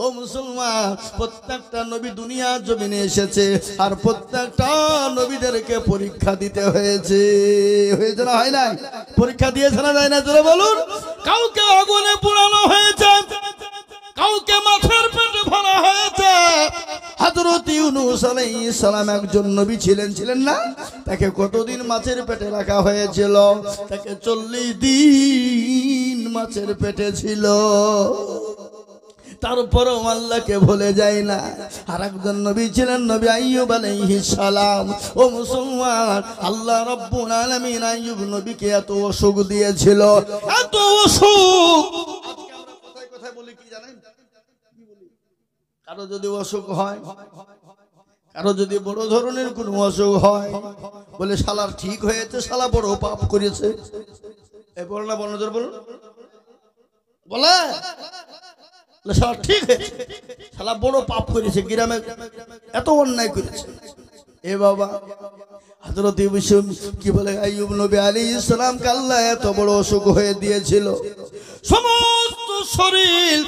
ও মুসলমান, প্রত্যেকটা নবী দুনিয়ার জমিনে এসেছে আর প্রত্যেকটা নবীদেরকে পরীক্ষা দিতে হয়েছে। হয়েছে না হয় না? পরীক্ষা দিয়েছে না যায় না? জোরে বলুন। কাউকে আগুনে পোড়ানো হয়েছে, কাউকে মাছের পেটে ভরা হয়েছে। হযরত ইউনূস আলাইহিস সালাম একজন নবী ছিলেন, ছিলেন না? তাকে কতদিন মাছের পেটে রাখা হয়েছিল? তাকে 40 দিন মাছের পেটে ছিল। তারপরেও আল্লাহকে ভুলে যায় না। আর একজন নবী ছিলেন নবী আইয়ুব আলাইহিস সালাম। ও মুসলমান, আল্লাহ রাব্বুল আলামিন আইয়ুব নবীকে এত অসুখ দিয়েছিল, এত অসুখ। আজকে আমরা কথায় কথায় বলি কি জানেন? কি বলি? কারো যদি অসুখ হয়, কারো যদি বড় ধরনের কোনো অসুখ হয়, বলে শালার ঠিক হয়েছে, শালা বড় পাপ করেছে। এই বল না, বল বলুন, বলে শালা ঠিক হয়েছে, শালা বড় পাপ করেছে, গ্রামে এত অন্যায় করেছে। এ বাবা, হযরত ইউসুফ কি বলে, আইয়ুব নবী আলাইহিস সালামকে আল্লাহ এত বড় অসুখ হয়ে দিয়েছিল, সমস্ত শরীর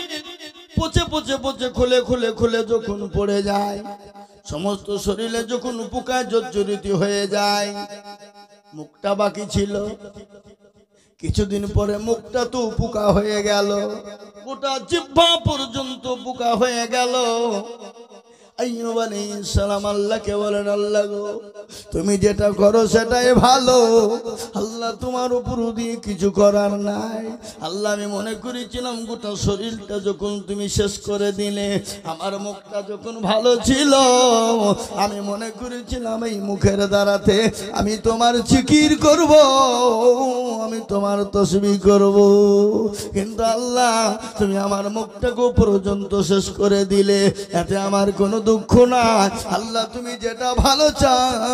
পচে পচে পচে খুলে খুলে খুলে যখন পড়ে যায়, সমস্ত শরীরে যখন পোকায় জর্জরিত হয়ে যায়, মুখটা বাকি ছিল। কিছুদিন পরে মুখটা তো পোকা হয়ে গেল, গোটা জিহ্বা পর্যন্ত পোকা হয়ে গেল। আইয়ুব আলাইহিস সালাম আল্লাহকে বলেন, আল্লাহ গো, তুমি যেটা করো সেটাই ভালো। আল্লাহ, তোমার উপর দিয়ে কিছু করার নাই। আল্লাহ, আমি মনে করেছিলাম গোটা শরীরটা যখন তুমি শেষ করে দিলে, আমার মুখটা যখন ভালো ছিল, আমি মনে করেছিলাম এই মুখের দ্বারাতে আমি তোমার জিকির করব, আমি তোমার তাসবিহ করব। কিন্তু আল্লাহ, তুমি আমার মুখটাকে পর্যন্ত শেষ করে দিলে, এতে আমার কোনো দুঃখ না। আল্লাহ, তুমি যেটা ভালো চাও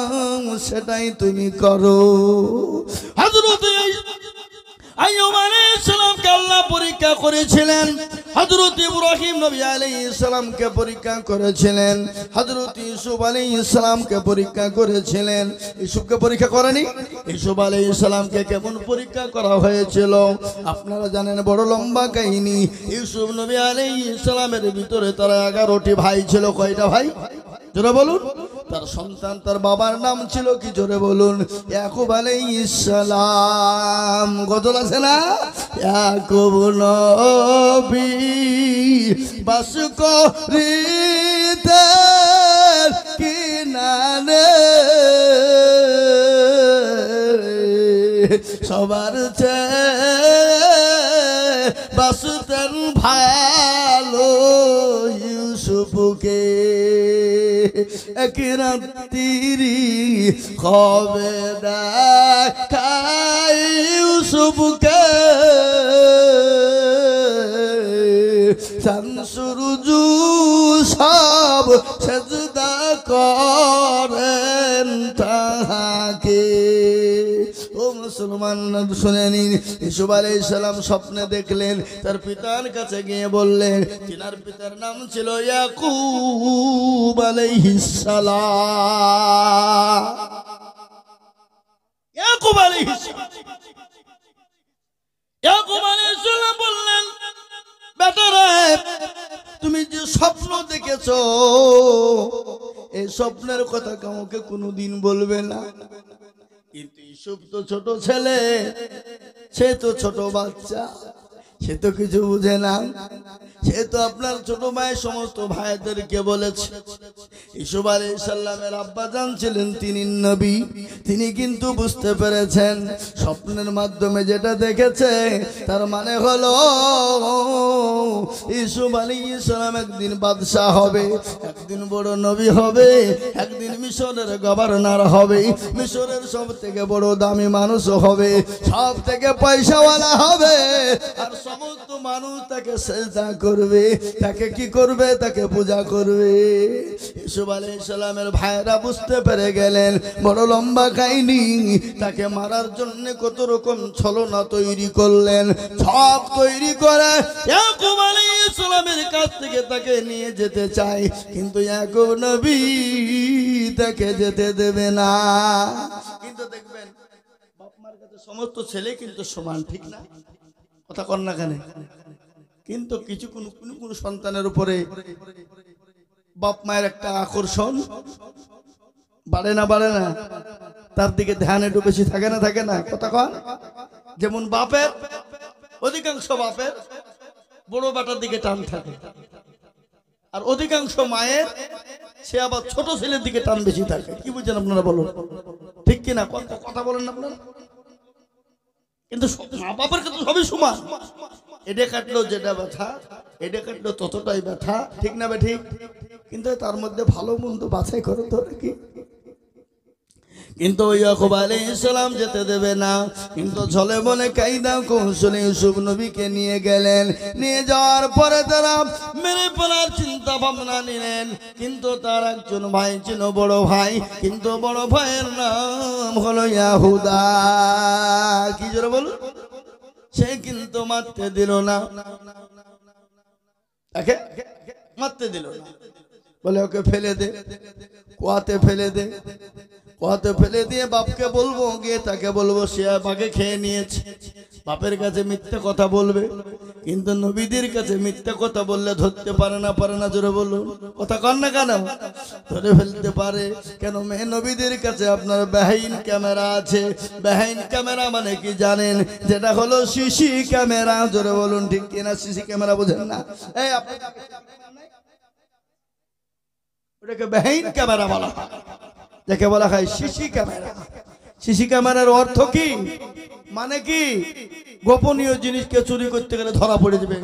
সেটাই তুমি করো। হযরত আইয়ুব আলাইহিস সালামকে আল্লাহ পরীক্ষা করেছিলেন, হযরত ইব্রাহিম নবী আলাইহিস সালামকে পরীক্ষা করেছিলেন, হযরত ইউসুফ আলাইহিস সালামকে পরীক্ষা করেছিলেন। ইউসুফকে পরীক্ষা করেনি? ইউসুফ আলাইহিস সালামকে কেমন পরীক্ষা করা হয়েছিল আপনারা জানেন? বড় লম্বা কাহিনী। ইউসুফ নবী আলাইহিস সালামের ভিতরে তার 11টি ভাই ছিল। কয়টা ভাই? জোরে বলুন। তার সন্তান, তার বাবার নাম ছিল কি? জোরে বলুন। ইয়াকুব আলাইহিস সালাম। গজল আছে না? ইয়াকুব নবী বাস করিতে কিনারে, সবার চেয়ে বাসতেন ভালো ইউসুফকে। এক রাত্রি কবে দেখাই ইউসুফকে, শামসুরুজু সব সেজদা করেন তাহাকে। ও মুসলমান, শুনে নিন। ইউসুফ আলাইহিস সালাম স্বপ্নে দেখলেন, তার পিতার কাছে গিয়ে বললেন, তিনার পিতার নাম ছিল ইয়াকুব আলাইহিস সালাম। ইয়াকুব আলাইহিস সালাম বললেন, বেটারা, তুমি যে স্বপ্ন দেখেছো, এই স্বপ্নের কথা কাউকে কোনোদিন বলবে না। কিন্তু ইউসুফ তো ছোট ছেলে, সে তো ছোট বাচ্চা, সে তো কিছু বুঝে না। সে তো আপনার ছোট ভাই সমস্ত ভাইদেরকে বলেছে। ইউসুফ আলাইহিস সালামের আব্বাজান ছিলেন, তিনি নবী, তিনি কিন্তু বুঝতে পেরেছেন স্বপ্নের মাধ্যমে যেটা দেখেছে, তার মানে হলো ইউসুফ আলাইহিস সালাম একদিন বাদশাহ হবে, একদিন বড় নবী হবে, একদিন মিশরের গভর্নর হবে, মিশরের সব থেকে বড় দামি মানুষ হবে, সব থেকে পয়সাওয়ালা হবে, আর সমস্ত মানুষ তাকে সেজদা করবে, তাকে কি করবে? তাকে পূজা করবে। ইউসুফ আলাইহিস সালামের ভাইরা বুঝতে পেরে গেলেন, বড় লম্বা কাহিনী। তাকে মারার জন্য কত রকম ছলনা তৈরি করলেন, সব তৈরি করে ইয়াকুব আলাইহিস সালামের কাছ থেকে তাকে নিয়ে যেতে চায়, কিন্তু ইয়াকুব নবী তাকে যেতে দেবে না। কিন্তু দেখবেন, বাপ মার কাছে সমস্ত ছেলে কিন্তু সমান, ঠিক না? কথা কর না কেন? কিন্তু কিছু কোন সন্তানের উপরে বাপ মায়ের একটা আকর্ষণ বাড়ে না তার দিকে ধ্যান একটু বেশি থাকে না কথা কন। যেমন বাপের অধিকাংশ বাপের বড় বেটার দিকে টান থাকে, আর অধিকাংশ মায়ের সে আবার ছোট ছেলের দিকে টান বেশি থাকে। কি বুঝছেন আপনারা বলুন, ঠিক কিনা? কথা বলেন না আপনারা। কিন্তু মা বাবার কিন্তু সবই সমান। এটা কাটলো যেটা ব্যথা, এটা কাটলো ততটাই ব্যথা, ঠিক না ঠিক? কিন্তু তার মধ্যে ভালো মন্দ বাছাই করে তো কি। কিন্তু ইয়াকুব আলাইহিস সালাম যেতে দেবে না, কিন্তু ঝলে বলে কায়দা কৌশলে ইউসুফ নবীকে নিয়ে গেলেন। নিয়ে যাওয়ার পরে তারা মেরে ফেলার চিন্তা ভাবনা নিলেন। কিন্তু তার একজন ভাই ছিল, বড় ভাই, কিন্তু বড় ভাইয়ের নাম হলো ইয়াহুদা। কি জোরে বলুন? সে কিন্তু মারতে দিল না, তাকে মারতে দিল না, বলে ওকে ফেলে দে, কুয়াতে ফেলে দে। কুয়াতে ফেলে দিয়ে বাপকে বলবো, গিয়ে তাকে বলবো সে বাঘে খেয়ে নিয়েছে। বাপের কাছে মিথ্যে কথা বলবে, কিন্তু নবীদের কাছে মিথ্যে কথা বললে ধরতে পারে না। জোরে বলুন, কথা কন না কেন? ধরে ফেলতে পারে। কেন? মেয়ে নবীদের কাছে আপনার বেহাইন ক্যামেরা আছে। বেহাইন ক্যামেরা মানে কি জানেন? যেটা হলো সিসি ক্যামেরা। জোরে বলুন, ঠিক কিনা? সিসি ক্যামেরা বোঝেন না? এই আপনি ওটাকে বেহাইন ক্যামেরা বলা হয়, যাকে বলা হয় সিসি ক্যামেরা। সিসি ক্যামেরার অর্থ কি? মানে কি? গোপনীয় জিনিসকে চুরি করতে গেলে ধরা পড়ে যাবে,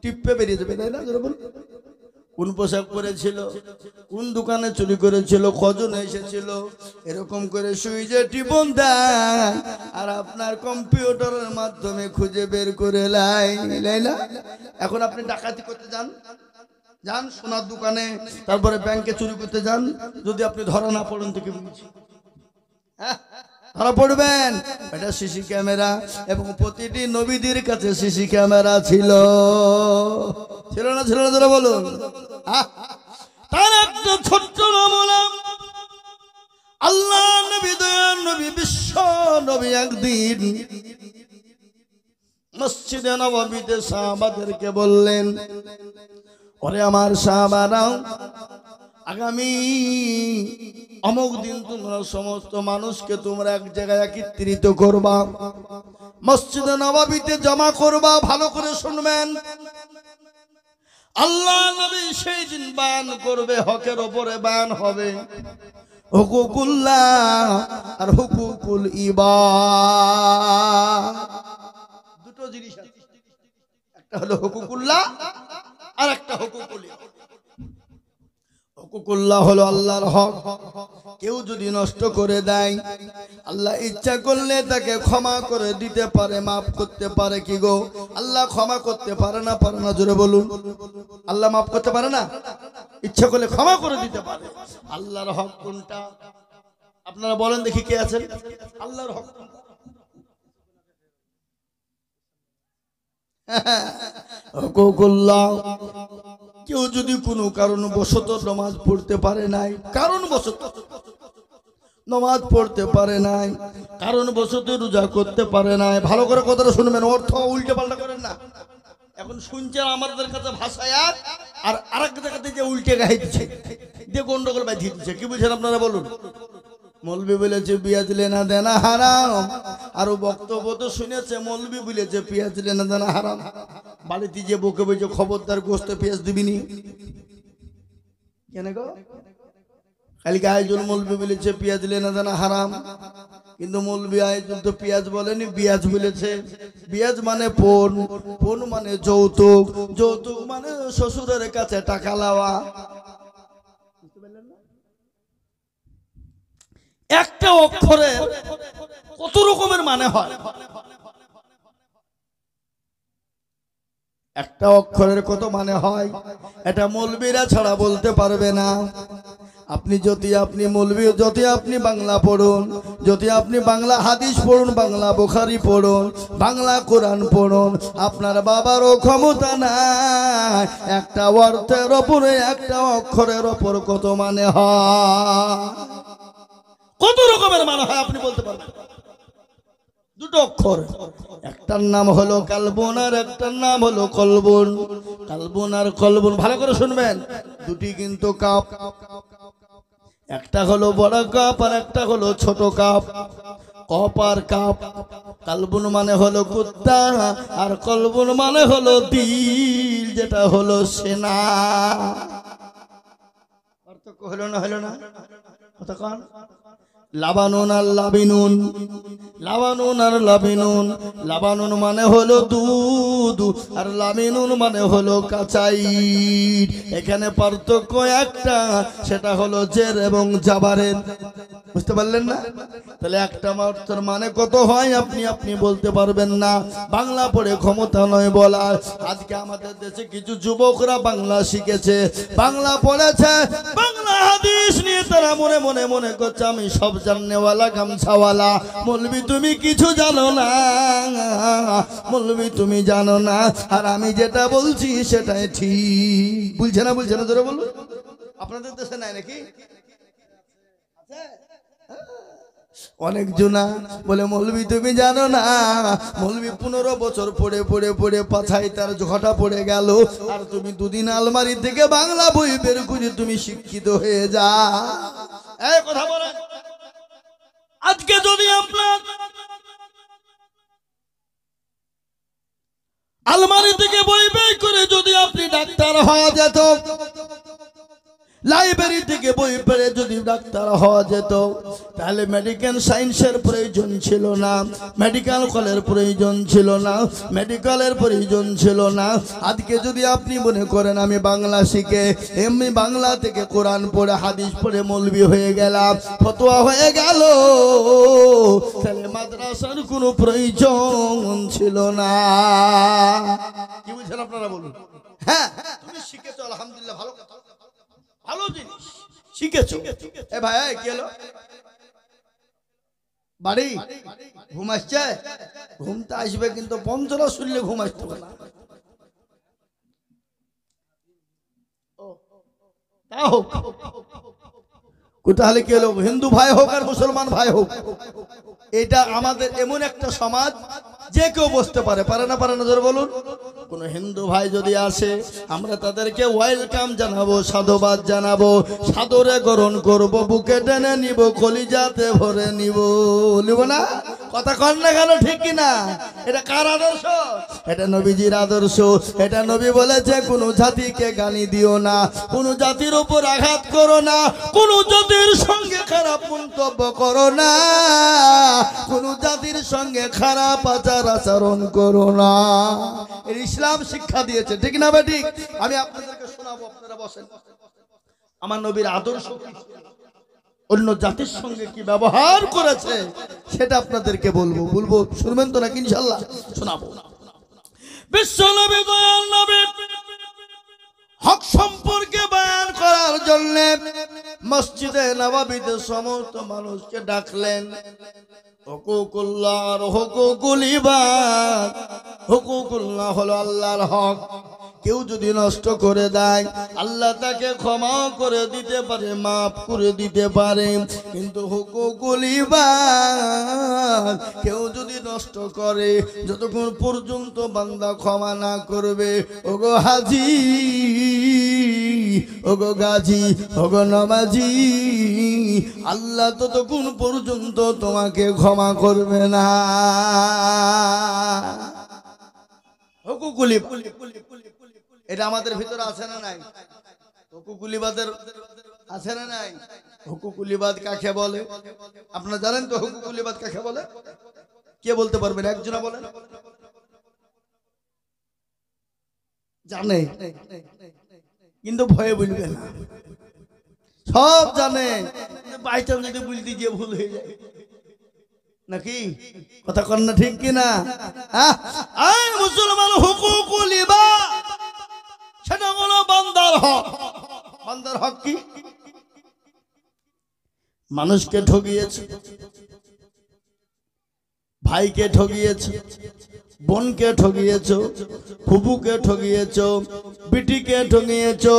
টিপে বেরিয়ে যাবে, তাই না? কোন পোশাক পরেছিল, কোন দোকানে চুরি করেছিল, কজন এসেছিল, এরকম করে সুইচে টিপন দেয় আর আপনার কম্পিউটারের মাধ্যমে খুঁজে বের করে লাই না। এখন আপনি ডাকাতি করতে যান সোনার দোকানে, তারপরে ব্যাংকে চুরি করতে যান, যদি আপনি ধরা না পড়েন তো কি বলছি? ধরা পড়বেন। এটা সিসি ক্যামেরা। এবং প্রতিটি নবীদের কাছে সিসি ক্যামেরা ছিল না যারা বলুন। তার একটা ছোট্ট নমুনা আল্লাহ নবী, দয়ার নবী, বিশ্ব নবী একদিন মসজিদে নববীতে সাহাবাদেরকে বললেন, ওরে আমার সাহাবারাও, আগামী অমুক দিন তোমরা সমস্ত মানুষকে তোমরা এক জায়গায় একত্রিত করবা, মসজিদে নববীতে জমা করবা। ভালো করে শুনবেন, আল্লাহ নবী সেই দিন বয়ান করবে, হকের ওপরে বয়ান হবে, হুকুকুল্লাহ আর হুকুকুল ইবাদ। দুটো জিনিস আছে, একটা হলো হুকুকুল্লাহ আর একটা হুকুকুল ইবাদ। হুকুকুল্লাহ হলো আল্লাহর হক, কেউ যদি নষ্ট করে দেয় আল্লাহ ইচ্ছা করলে তাকে ক্ষমা করে দিতে পারে, মাফ করতে পারে। কি গো, আল্লাহ ক্ষমা করতে পারে না? জোরে বলুন। আল্লাহ মাফ করতে পারে না? ইচ্ছা করলে ক্ষমা করে দিতে পারে। আল্লাহর হক কোনটা? আপনারা বলেন দেখি, কে আছেন? আল্লাহর হক হুকুকুল্লাহ। কেউ যদি কোনো কারণবশত নামাজ পড়তে পারে নাই, কারণবশত নামাজ পড়তে পারে নাই, কারণবশত রোজা করতে পারে নাই, ভালো করে কথাটা শুনবেন, অর্থ উল্টে পাল্টা করেন না। এখন শুনছেন আমাদের কাছে ভাষায় আর আরেক জায়গাতে যে উল্টে গায়ে দিচ্ছে, দিয়ে গন্ডগোল বাঁধিয়ে দিচ্ছে। কি বুঝছেন আপনারা বলুন? মৌলবি বলেছে পেঁয়াজ লেনা দেনা হারাম, আরো বক্তব্য তো শুনেছে মৌলবি বলেছে পেঁয়াজ লেনা দেনা হারাম। বাড়িতে যে বকে বলছে খবরদার গোস্ত পেঁয়াজ দিবিনি, কেন গো? খালি আইজুল মৌলবি বলেছে পেঁয়াজ লেনা দেনা হারাম, কিন্তু মৌলবি আইজুল তো পেঁয়াজ বলেনি, বিয়াজ বলেছে। বিয়াজ মানে পণ, পণ মানে যৌতুক, যৌতুক মানে শ্বশুরের কাছে টাকা লওয়া। একটা অক্ষরে কত রকমের মানে হয়, একটা অক্ষরের কত মানে হয়, এটা মৌলবীরা ছাড়া বলতে পারবে না। আপনি মৌলবী, যদি আপনি বাংলা পড়ুন, যদি আপনি বাংলা হাদিস পড়ুন, বাংলা বুখারী পড়ুন, বাংলা কোরআন পড়ুন, আপনার বাবারও ক্ষমতা নাই একটা অর্থের ওপরে, একটা অক্ষরের ওপর কত মানে হয়, কত রকমের মানে হয় আপনি বলতে পারবেন। দুটো অক্ষর, একটার নাম হলো কালবন আর একটার নাম হলো কলবন। কালবন আর কলবন ভালো করে শুনবেন, দুটি কিন্তু কাপ, একটা হলো বড় কাপ আর একটা হলো ছোট কাপ। কপ আর কাপ। কালবন মানে হলো কুত্তা আর কলবন মানে হলো দিল, যেটা হলো সেনা। পার্থক্য হলো না, হলো না? কথা কন। লাবানুন আর লাবিনুন, লাবানুন আর লাবিনুন। লাবানুন মানে হলো দুধ আর লাবিনুন মানে হলো কাঁচাই। এখানে পার্থক্য একটা, সেটা হলো জের এবং জাবারের। বুঝতে পারলেন না? তাহলে একটা অর্থের মানে কত হয় আপনি আপনি বলতে পারবেন না। বাংলা পড়ে ক্ষমতা নয় বলা। আজকে আমাদের দেশে কিছু যুবকরা বাংলা শিখেছে, বাংলা পড়েছে, বাংলা হাদিস নিয়ে তারা মনে মনে মনে করছে আমি সব জাননেওয়ালা গামছাওয়ালা। মৌলবি তুমি কিছু জানো না, মৌলবি তুমি জানো না, আর আমি যেটা বলছি সেটাই ঠিক। বুঝছে না? বুঝছে না? ধরে বলুন। আপনাদের দেশে নাই নাকি? অনেক জনা বলে মৌলবি তুমি জানো না। মৌলবি 15 বছর পড়ে পড়ে পড়ে পাছায় তার ঝটা পড়ে গেল, আর তুমি দুদিন আলমারি থেকে বাংলা বই বের করে তুমি শিক্ষিত হয়ে যা। এই কথা বলেন। আজকে যদি আপনার আলমারি থেকে বই বের করে যদি আপনি ডাক্তার হওয়া যেত, লাইব্রেরি থেকে বই পড়ে যদি ডাক্তার হওয়া যেত, তাহলে মেডিকেল সায়েন্সের প্রয়োজন ছিল না, মেডিকেল কলের প্রয়োজন ছিল না, মেডিকেলের প্রয়োজন ছিল না। আজকে যদি আপনি মনে করেন আমি বাংলা শিখে এমনি বাংলা থেকে কোরআন পড়ে হাদিস পড়ে মৌলবি হয়ে গেলাম, ফতোয়া হয়ে গেল, তাহলে মাদ্রাসার কোনো প্রয়োজন ছিল না। কি বুঝছেন আপনারা বলুন? হ্যাঁ, তুমি শিখেছো, আলহামদুলিল্লাহ, ভালো কথা, ভালো জিনিস শিখেছো। এ ভাই কি হলো? বাড়ি ঘুম আসছে? ঘুমটা আসবে, কিন্তু পঞ্চরা শুনলে ঘুম আসতে পারে না। তাহলে কি হলো? হিন্দু ভাই হোক আর মুসলমান ভাই হোক, এটা আমাদের এমন একটা সমাজ যে কেউ বসতে পারে, পারে না? পারে না? জোরে বলুন। কোন হিন্দু ভাই যদি আসে, আমরা তাদেরকে ওয়েলকাম জানাবো, সাধুবাদ জানাবো, সাদরে গ্রহণ করব, বুকে টেনে নিব, কলিজাতে ভরে নিব। নিব না? কথা কন না কেন? ঠিক কিনা? এটা কার আদর্শ? এটা নবীজির আদর্শ। এটা নবী বলেছে কোন জাতিকে গালি দিও না, কোন জাতির উপর আঘাত করো না, কোন জাতির সঙ্গে খারাপ মন্তব্য করো না, কোন জাতির সঙ্গে খারাপ আচার আচরণ করো না। এর ইসলাম শিক্ষা দিয়েছে, ঠিক না বেঠিক? আমি আপনাদেরকে শোনাবো, আপনারা বসেন। আমার নবীর আদর্শ অন্য জাতির সঙ্গে কি ব্যবহার করেছে সেটা আপনাদেরকে বলবো। বলবো, শুনবেন তো নাকি? ইনশাআল্লাহ শোনাবো। বিশ্বনবী দয়াল নবী হক সম্পর্কে বয়ান করার জন্য মসজিদে নববীতে সমস্ত মানুষকে ডাকলেন। হুকুকুল্লাহ আর হুকুকুল ইবাদ। হুকুকুল্লাহ হলো আল্লাহর হক, কেউ যদি নষ্ট করে দেয় আল্লাহ তাকে ক্ষমা করে দিতে পারে, মাফ করে দিতে পারে। কিন্তু হুকুকুল ইবাদ কেউ যদি নষ্ট করে, যতক্ষণ পর্যন্ত বান্দা ক্ষমা না করবে, ওগো হাজি, ওগো গাজী, ওগো নামাজি, আল্লাহ ততক্ষণ পর্যন্ত তোমাকে ক্ষমা করবে না। হুকুকুল ইবাদ এটা আমাদের ভিতরে আছে না নাই? হুকুকুল ইবাদের আছে না নাই? হুকুকুল ইবাদ কাকে বলে আপনারা জানেন তো? হুকুকুল ইবাদ কাকে বলে? কে বলতে পারবেন? একজনা বলেন। জানে কিন্তু ভয়ে বলবে না। সব জানে, বাইচান্স যদি বলতে গিয়ে ভুল হয়ে যায় নাকি? কথা কন না, ঠিক কিনা? মুসলমান হুকুকুল ইবাদ সেটা হলো বান্দার হক। বান্দার হক কি? মানুষকে ঠকিয়েছে, ভাইকে ঠকিয়েছে, বোনকে ঠকিয়েছো, ফুপুকে ঠকিয়েছো, বিটিকে ঠকিয়েছো,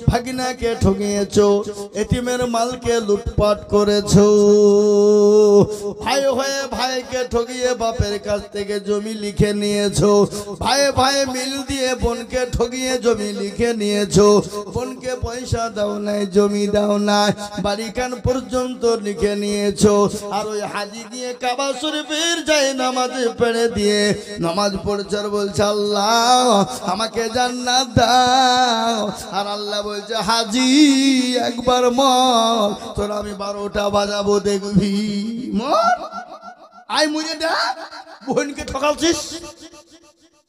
ভাগিনাকে ঠকিয়েছো, এতিমের মালকে লুটপাট করেছো। ভাই হয়ে ভাইকে ঠকিয়ে বাপের কাছ থেকে জমি লিখে নিয়েছো। ভাই ভাই মিল দিয়ে বোনকে ঠকিয়ে জমি লিখে নিয়েছো। বোনকে পয়সা দাও নাই, জমি দাও নাই, বাড়িখান পর্যন্ত লিখে নিয়েছো। আর ওই হাজি গিয়ে কাবা শরীফের যায় নামাজে পেড়ে দিয়ে নামাজ পড়ছে আর বলছে আল্লাহ আমাকে জান্নাত দাও। আর আল্লাহ বলছে হাজি একবার মর, তোর আমি 12টা বাজাবো দেখবি, মর আয় মুড়ে দা। বোনকে ঠকালছিস,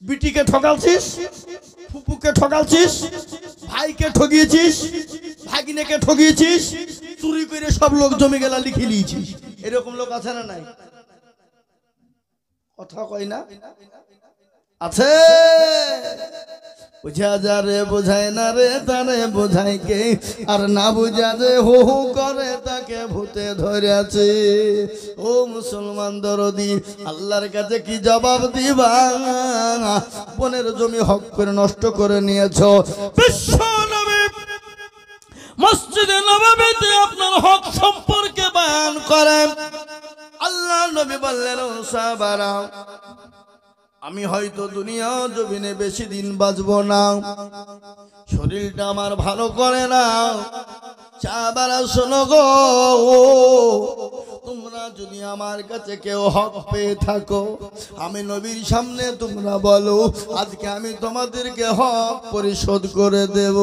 বিটিকে ঠকালছিস, ফুপুকে ঠকালছিস, ভাইকে ঠকিয়েছিস, ভাগিনেকে ঠকিয়েছিস, চুরি করে সব লোক জমি গেলা লিখে নিয়েছিস। এরকম লোক আছে না নাই? কথা কয় না? আছে। বুঝা যা রে বোঝায় না রে, তারে বোঝায় কে? আর না বুঝা যে হু হু করে তাকে ভূতে ধরেছে। ও মুসলমান দরদি, আল্লাহর কাছে কি জবাব দিবা? বোনের জমি হক করে নষ্ট করে নিয়েছো। বিশ্ব নবী মসজিদে নববীতে আপনার হক সম্পর্কে বয়ান করেন। আল্লাহ নবী বললেন ও সাহাবারা, আমি হয়তো দুনিয়া জমিনে বেশি দিন বাঁচবো না, শরীরটা আমার ভালো করে না। সাহাবারা শোনো গো, তোমরা যদি আমার কাছে কেউ হক পেয়ে থাকো, আমি নবীর সামনে তোমরা বলো, আজকে আমি তোমাদেরকে হক পরিশোধ করে দেব।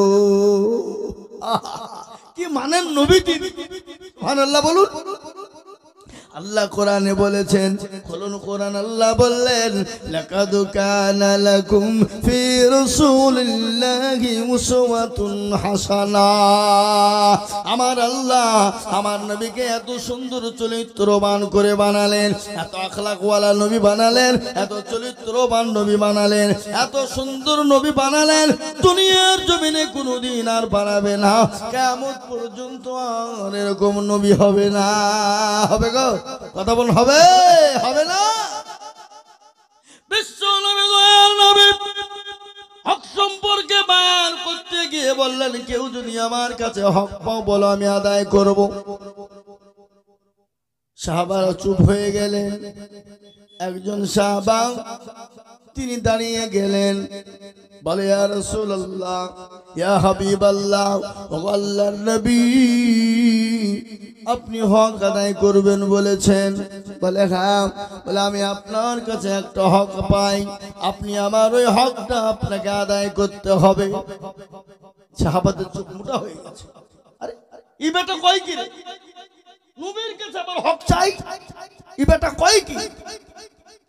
কি মানেন নবী? সুবহানাল্লাহ বলুন। আল্লাহ কোরআনে বলেছেন, খুলুন কোরআন। আল্লাহ বললেন লাকাদ কানা লাকুম ফি রাসূলিল্লাহি উসওয়াতুন হাসানা। আমার আল্লাহ আমার নবীকে এত সুন্দর চরিত্রবান করে বানালেন, এত আখলাকওয়ালা নবী বানালেন, এত চরিত্রবান নবী বানালেন, এত সুন্দর নবী বানালেন, দুনিয়ার জমিনে কোনোদিন আর বানাবে না। কিয়ামত পর্যন্ত আর এরকম নবী হবে না। হবে গো? কথা বল, হবে হবে না? বিশ্ব নবী দয়ার নবী হক সম্পর্কে বয়ান করতে গিয়ে বললেন, কেউ যদি আমার কাছে হক পাও বলো, আমি আদায় করব। সাহাবারা চুপ হয়ে গেলেন। একজন সাহাবা তিনি দাঁড়িয়ে গেলেন, বলে ইয়া রাসূলুল্লাহ, ইয়া হাবিবাল্লাহ, ও আল্লাহর নবী, আপনি হক আদায় করবেন বলেছেন। বলে হ্যাঁ। বলে আমি আপনার কাছে একটা হক পাই, আপনি আমার ওই হকটা আপনাকে আদায় করতে হবে। সাহাবাদের চোখ মোটা হয়ে গেছে। আরে এই বেটা কয় কি রে? নবীর কাছে আবার হক চাই? এই বেটা কয় কি?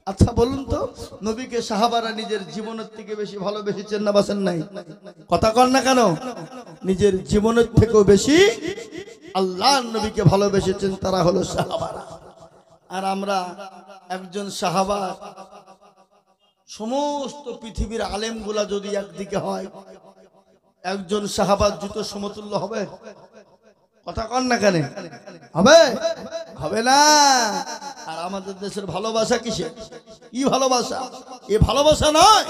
আচ্ছা বলুন তো, নবীকে সাহাবারা নিজের জীবনের থেকে বেশি ভালোবেসেছেন না বাসেন নাই? কথা কন না কেন? নিজের জীবনের থেকেও বেশি আল্লাহর নবীকে ভালোবেসেছেন, তারা হলো সাহাবারা। আর আমরা একজন সাহাবা, সমস্ত পৃথিবীর আলেমগুলা যদি একদিকে হয়, একজন সাহাবার জুতো সমতুল্য হবে? কথা কন না কেন? হবে? হবে না। আর আমাদের দেশের ভালোবাসা কিসে? কি ভালোবাসা? এ ভালোবাসা নয়।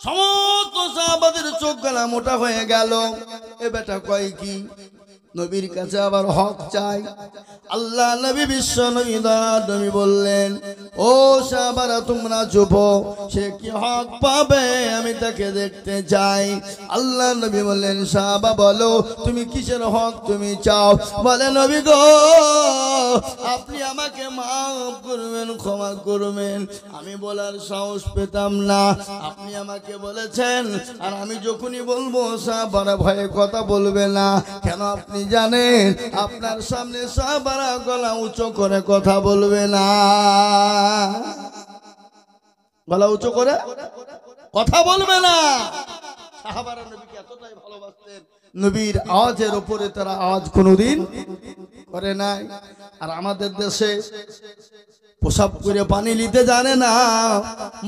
সমস্ত সাহাবাদের চোখ গলা মোটা হয়ে গেল। এ বেটা কয় কি? নবীর কাছে আবার হক চাই। আল্লাহ নবী বিশ্ব নবী নবী বললেন, ও সাহাবারা তোমরা চুপ, সে কি হক পাবে আমি তাকে দেখতে চাই। আল্লাহ নবী বললেন, সাহাবা বলো তুমি কিসের হক তুমি চাও? বলে নবী গো, আপনি আমাকে মাফ করবেন, ক্ষমা করবেন। আমি বলার সাহস পেতাম না, আপনি আমাকে বলেছেন। আর আমি যখনই বলবো সাহাবারা ভয়ে কথা বলবে না। কেন আপনি জানেন আপনার সামনে সাহাবারা গলা উঁচু করে কথা বলবে না। গলা উঁচু করে কথা বলবে না। সাহাবারা নবীকে এতটাই ভালোবাসতেন, নবীর আওয়াজের উপরে তারা আওয়াজ কোনোদিন করে নাই। আর আমাদের দেশে প্রসাব করে পানি নিতে জানে না,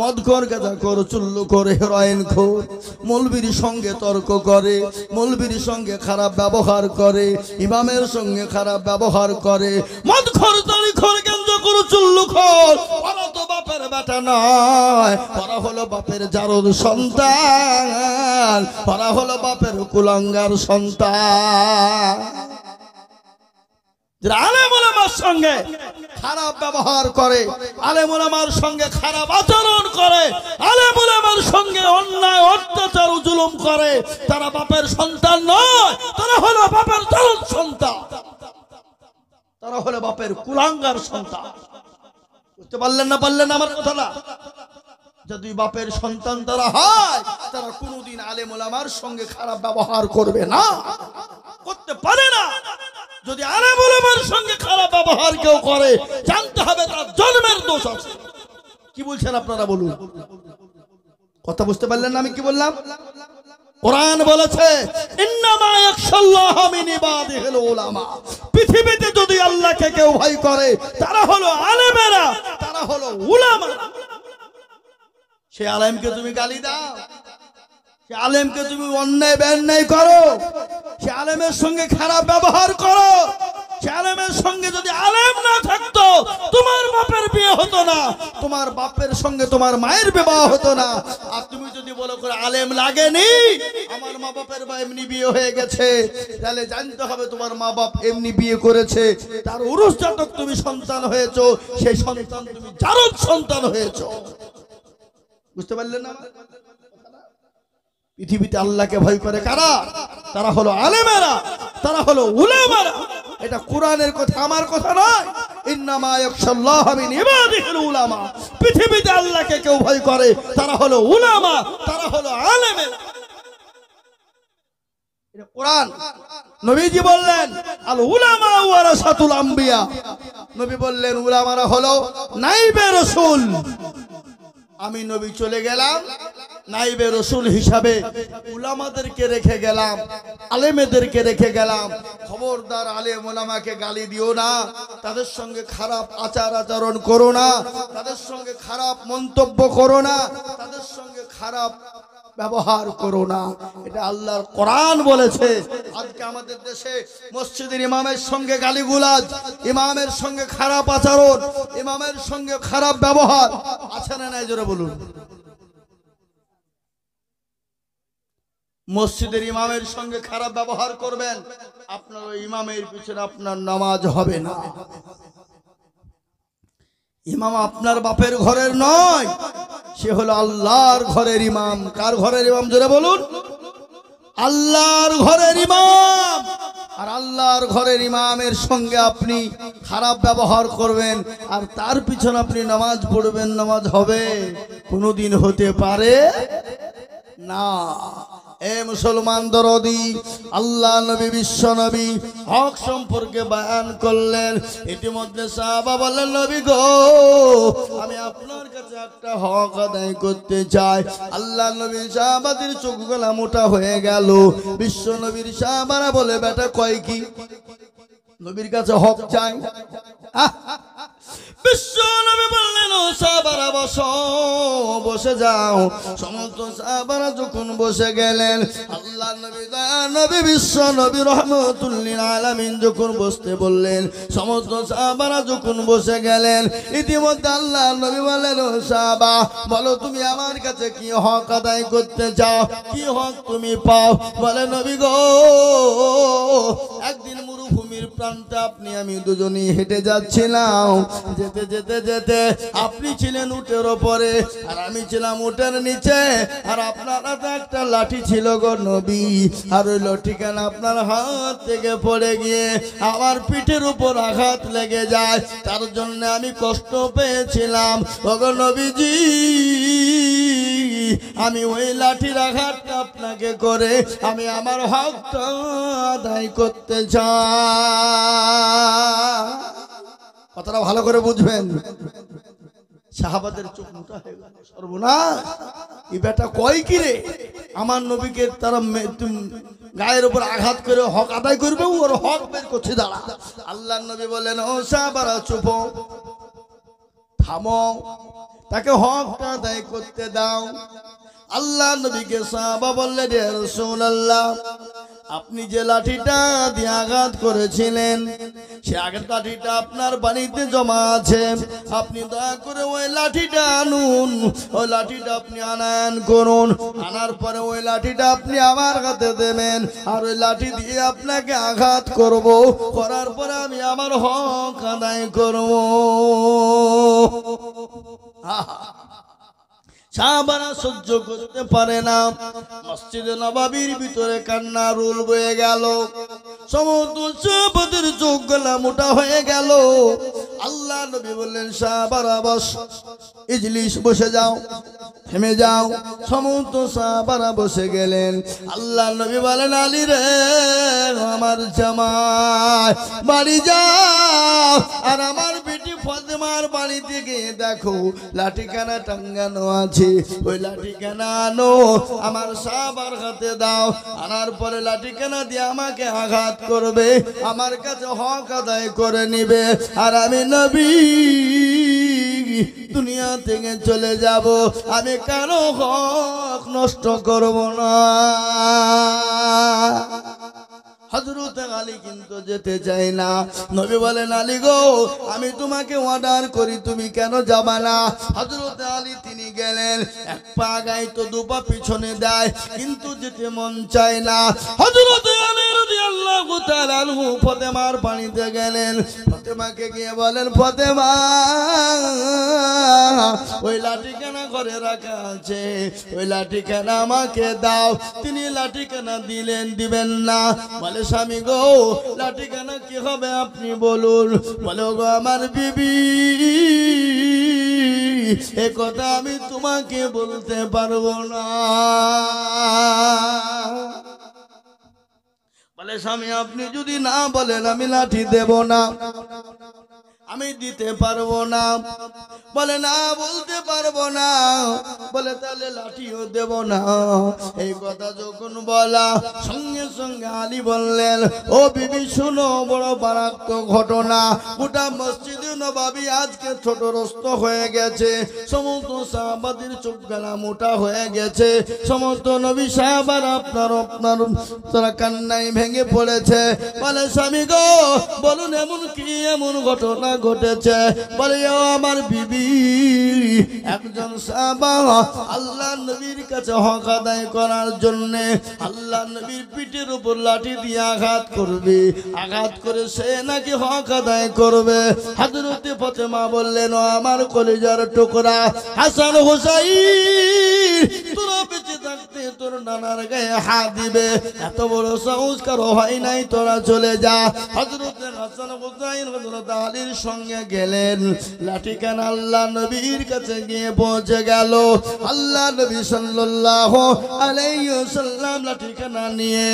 মদ খোর, গাঁজা খোর, চুল্লু করে, হেরোইন খোর, মৌলবীর সঙ্গে তর্ক করে, মৌলবীর সঙ্গে খারাপ ব্যবহার করে, ইমামের সঙ্গে খারাপ ব্যবহার করে, মদ খোর, তালি খোর, গাঁজা খোর, চুল্লু খোর। ওরা তো বাপের বেটা নয়, ওরা হলো বাপের জারদ সন্তান, ওরা হলো বাপের কুলাঙ্গার সন্তান। আলেম ওলামার সঙ্গে খারাপ ব্যবহার করে, আলেম ওলামার সঙ্গে খারাপ আচরণ করে, আলেম ওলামার সঙ্গে অন্যায় অত্যাচার জুলুম করে, তারা বাপের সন্তান নয়, তারা হলো বাপের জারদ সন্তান, তারা হলো বাপের কুলাঙ্গার সন্তান। বুঝতে পারলেন না? পারলেন না আমার কথাটা? যদি বাপের সন্তান তারা হয়, তারা কোনোদিন আলেম ওলামার সঙ্গে খারাপ ব্যবহার করবে না, করতে পারে না। যদি আলেম ওলামার সঙ্গে খারাপ ব্যবহার কেউ করে, জানতে হবে তার জন্মের দোষ আছে। কি বলছেন আপনারা বলুন? কথা বুঝতে পারলেন না আমি কি বললাম? কোরআন বলেছে ইন্নামা ইয়াখশাল্লাহা মিন ইবাদিহিল উলামা। পৃথিবীতে যদি আল্লাহকে কেউ ভয় করে, তারা হলো আলেমেরা, তারা হলো উলামা। সে আলেমকে তুমি গালি দাও, সে আলেমকে তুমি অন্যায় বেন্যায় করো, সে আলেমের সঙ্গে খারাপ ব্যবহার করো, সে আলেমের সঙ্গে যদি আলেম না থাকতো, তোমার বাপের বিয়ে হতো না, তোমার বাপের সঙ্গে তোমার মায়ের বিবাহ হতো না। আর তুমি যদি বলো করে আলেম লাগেনি, আমার মা বাপের বা এমনি বিয়ে হয়ে গেছে, তাহলে জানতে হবে তোমার মা বাপ এমনি বিয়ে করেছে, তার উরুস জাতক তুমি সন্তান হয়েছো, সেই সন্তান তুমি জারদ সন্তান হয়েছো। বুঝতে পারলেন না? পৃথিবীতে আল্লাহকে ভয় করে কারা? তারা হলো আলেমেরা, তারা হলো উলামারা। এটা কোরআনের কথা, আমার কথা নয়। ইন্নামা ইয়াখশাল্লাহা মিন ইবাদিহিল উলামা। পৃথিবীতে আল্লাহকে কেউ ভয় করে, তারা হলো উলামা, তারা হলো আলেমেরা। এটা কোরআন। নবীজি বললেন আল উলামা ওয়ারাসাতুল আম্বিয়া। নবী বললেন উলামারা হলো নাইবে রাসূল। আমি নবী চলে গেলাম, নাইবে রসুল হিসাবে উলামাদেরকে রেখে গেলাম, আলেমেদেরকে রেখে গেলাম। খবরদার আলেম ওলামাকে গালি দিও না, তাদের সঙ্গে খারাপ আচার আচরণ করো না, তাদের সঙ্গে খারাপ মন্তব্য করো না, তাদের সঙ্গে খারাপ ব্যবহার করো না। এটা আল্লাহর কোরআন বলেছে। আজকে আমাদের দেশে মসজিদের ইমামের সঙ্গে গালিগুলাজ, ইমামের সঙ্গে খারাপ আচরণ, ইমামের সঙ্গে খারাপ ব্যবহার আছে না নাই? জোরে বলুন। মসজিদের ইমামের সঙ্গে খারাপ ব্যবহার করবেন, আপনার ওই ইমামের পিছনে আপনার নামাজ হবে না। ইমাম আপনার বাপের ঘরের নয়, সে হলো আল্লাহর ঘরের ইমাম। কার ঘরের ইমাম? জোরে বলুন। আল্লাহর ঘরের ইমাম। আর আল্লাহর ঘরের ইমামের সঙ্গে আপনি খারাপ ব্যবহার করবেন, আর তার পিছনে আপনি নামাজ পড়বেন, নামাজ হবে? কোনোদিন হতে পারে না। এ মুসলমান দরদি, আল্লাহ নবী বিশ্ব নবী হক সম্পর্কে বয়ান করলেন। ইতিমধ্যে সাহাবা বললেন নবী গো, আমি আপনার কাছে একটা হক আদায় করতে চাই। আল্লাহ নবী সাহাবাদের চোখগুলা মোটা হয়ে গেল। বিশ্ব নবীর সাহাবারা বলে বেটা কয় কি? নবীর কাছে হক চাই। বিশ্ব নবী বললেন ও সাহাবারা বসো, বসে যাও। সমস্ত সাহাবারা যখন বসে গেলেন, আল্লাহ নবী নবী বিশ্ব নবী রাহমাতুল লিল আলামিন যখন বসতে বললেন, সমস্ত সাহাবারা যখন বসে গেলেন, ইতিমধ্যে আল্লাহ নবী বললেন ও সাহাবা বলো তুমি আমার কাছে কি হক আদায় করতে চাও, কি হক তুমি পাও? বলে নবী গো, একদিন মরুভূমির প্রান্তে আপনি আমি দুজনেই হেঁটে যাচ্ছিলাম, যেতে যেতে যেতে আপনি ছিলেন উটের ওপরে আর আমি ছিলাম উটের নিচে, আর আপনার হাতে একটা লাঠি ছিল গো নবী, আর ওই লাঠিখানা আপনার হাত থেকে পড়ে গিয়ে আমার পিঠের উপর আঘাত লেগে যায়, তার জন্য আমি কষ্ট পেয়েছিলাম। ও গো নবীজি, আমি ওই লাঠির আঘাতটা আপনাকে করে আমি আমার হকটা আদায় করতে চাই। কথাটা ভালো করে বুঝবেন। সাহাবাদের চোখ মোটা হয়ে গেল, সর্বনাশ, এই বেটা কয় কি রে? আমার নবীকে তারা গায়ের উপর আঘাত করে হক আদায় করবে, ওর হক বের করছে দাঁড়া। আল্লাহ নবী বলেন ও সাহাবারা চুপ, থামো, তাকে হকটা আদায় করতে দাও। আল্লাহ নবীকে সাহাবা বললেন, ইয়া রাসূলুল্লাহ, আপনি যে লাঠিটা দিয়ে আঘাত করেছিলেন সে আগের লাঠিটা আপনার বাড়িতে জমা আছে, আপনি দয়া করে ওই লাঠিটা আনুন, ওই লাঠিটা আপনি আনায়ন করুন, আনার পরে ওই লাঠিটা আপনি আমার হাতে দেবেন, আর ওই লাঠি দিয়ে আপনাকে আঘাত করব, করার পরে আমি আমার হক আদায় করব। সাহাবারা সহ্য করতে পারে না, মসজিদে নববীর ভিতরে কান্না রুল বয়ে গেল, সমস্ত সাহাবাদের চোখ গলা মোটা হয়ে গেল। আল্লাহ নবী বললেন, সাহাবারা বস, ইজলিস, বসে যাও, থেমে যাও। সমস্ত সাহাবারা বসে গেলেন। আল্লাহ নবী বলেন, আলী রে আমার জামাই, বাড়ি যাও, আর আমার বেটি ফাতেমার বাড়ি থেকে দেখো লাঠিখানা টাঙ্গানো আছে, ওই লাঠিখানা আনো, আমার সাহাবার হাতে দাও, আনার পরে লাঠিখানা দিয়ে আমাকে আঘাত করবে, আমার কাছে হক আদায় করে নিবে, আর আমি নবী দুনিয়া থেকে চলে যাব, আমি কারো হক নষ্ট করব না। হযরত আলী কিন্তু যেতে চায় না। নবী বলেন, আলী গো, আমি তোমাকে অর্ডার করি, তুমি কেন যাবা না? হযরত আলী তিনি গেলেন, এক পা আগায় তো দু পা পিছনে দেয়, কিন্তু যেতে মন চায় না। হযরত আলী রাদিয়াল্লাহু তাআলা আনহু ফাতেমার বাড়িতে গেলেন, ফাতেমাকে গিয়ে বলেন, ফাতেমা, ওই লাঠিখানা ঘরে রাখা আছে, ওই লাঠিখানা আমাকে দাও। তিনি লাঠিখানা দিলেন, দিবেন না। বলে, স্বামী গো, লাঠিখানা কি হবে আপনি বলুন। বলে, গো আমার বিবি, এ কথা আমি তোমাকে বলতে পারবো না। বলে, স্বামী আপনি যদি না বলেন আমি লাঠি দেব না, আমি দিতে পারবো না। বলে, না বলতে পারবো না। বলে, তাহলে লাঠিও দেব না। এই কথা যখন বলা, সঙ্গে সঙ্গে আলী বললেন, ও বিবি শুনো, বড় মারাত্মক ঘটনা, গোটা মসজিদে নববী আজকে ছোটরস্ত হয়ে গেছে, সমস্ত সাহাবাদের চোখ গলা মোটা হয়ে গেছে, সমস্ত নবী সাহাবার আপনার তারা কান্নায় ভেঙে পড়েছে। বলে, স্বামী গো, বলুন এমন কি এমন ঘটনা ঘটেছে? বলে, ও আমার বিবি, একজন সাহাবা আল্লাহ নবীর কাছে হক আদায় করার জন্য আল্লাহ নবীর পিঠের উপর লাঠি দিয়ে আঘাত করবে, আঘাত করে সে নাকি হক আদায় করবে। হযরতে ফাতেমা বললেন, ও আমার কলিজার টুকরা হাসান হুসাইন, তোরা বেঁচে থাকতে তোর নানার গায়ে হাত দিবে, এত বড় সাহস কারো হয় নাই, তোরা চলে যা। হযরতে হাসান হুসাইন হযরত আলীর সঙ্গে গেলেন, লাঠিখানা আল্লাহ নবীর কাছে গিয়ে পৌঁছে গেল। আল্লাহ নবী সাল্লাল্লাহু আলাইহি ওয়াসাল্লাম লাঠিখানা নিয়ে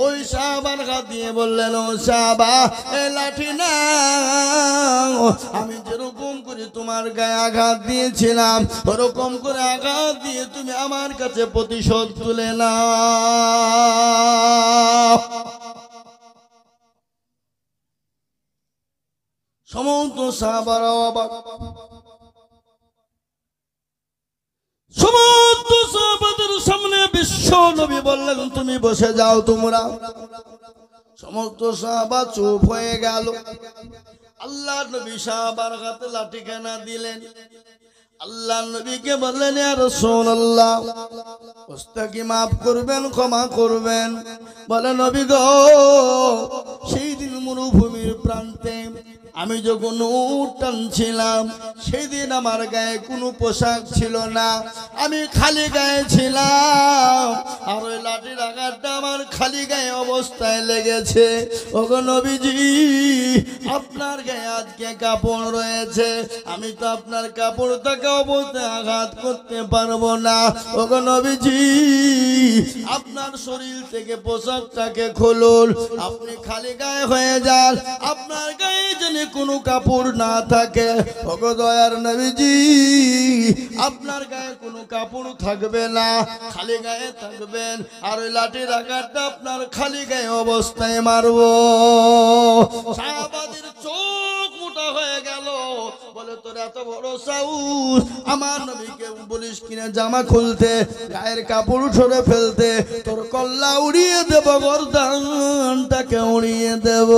ওই সাহাবার হাত দিয়ে বললেন, ও সাহাবা, এই লাঠি নাও, আমি যেরকম করে তোমার গায়ে আঘাত দিয়েছিলাম ওরকম করে আঘাত দিয়ে তুমি আমার কাছে প্রতিশোধ তুলে নাও। সমস্ত সাহাবারা অবাক, সমস্ত সাহাবাদের সামনে বিশ্ব নবী বললেন, তুমি বসে যাও তোমরা। সমস্ত সাহাবা চুপ হয়ে গেল। আল্লাহ নবী সাহাবার হাতে লাঠিখানা দিলেন। আল্লাহ নবীকে বললেন, ইয়া রাসূলুল্লাহ, ওস্তাদকে মাফ করবেন, ক্ষমা করবেন। বলে, নবী গো, সেই দিন মরুভূমির প্রান্তে আমি যখন উট টানছিলাম, সেদিন আমার গায়ে কোনো পোশাক ছিল না, আমি খালি গায়ে ছিলাম, আর ওই লাঠির আঘাতটা আমার খালি গায়ে অবস্থায় লেগেছে। ওগো নবীজি, আপনার গায়ে আজকে কাপড় রয়েছে, আমি তো আপনার কাপড় থাকা অবস্থায় আঘাত করতে পারবো না। ওগো নবীজি, আপনার শরীর থেকে পোশাকটাকে খুলুন, আপনি খালি গায়ে হয়ে যান, আপনার গায়ে যেন কোনো কাপড় না থাকে। ওগো দয়ার নবীজি, আপনার গায়ে কোনো কাপড় থাকবে না, খালি গায়ে থাকবেন, আর ওই লাঠির আঘাতটা আপনার খালি গায়ে অবস্থায় মারবো। সাহাবাদের চোখ মোটা হয়ে গেল। বলে, বলে তোর এত বড় সাউস, আমার নবীকে বলিস কিনা জামা খুলতে, গায়ের কাপড় সরে ফেলতে, তোর কল্লা উড়িয়ে দেব, গর্দানটাকে উড়িয়ে দেব।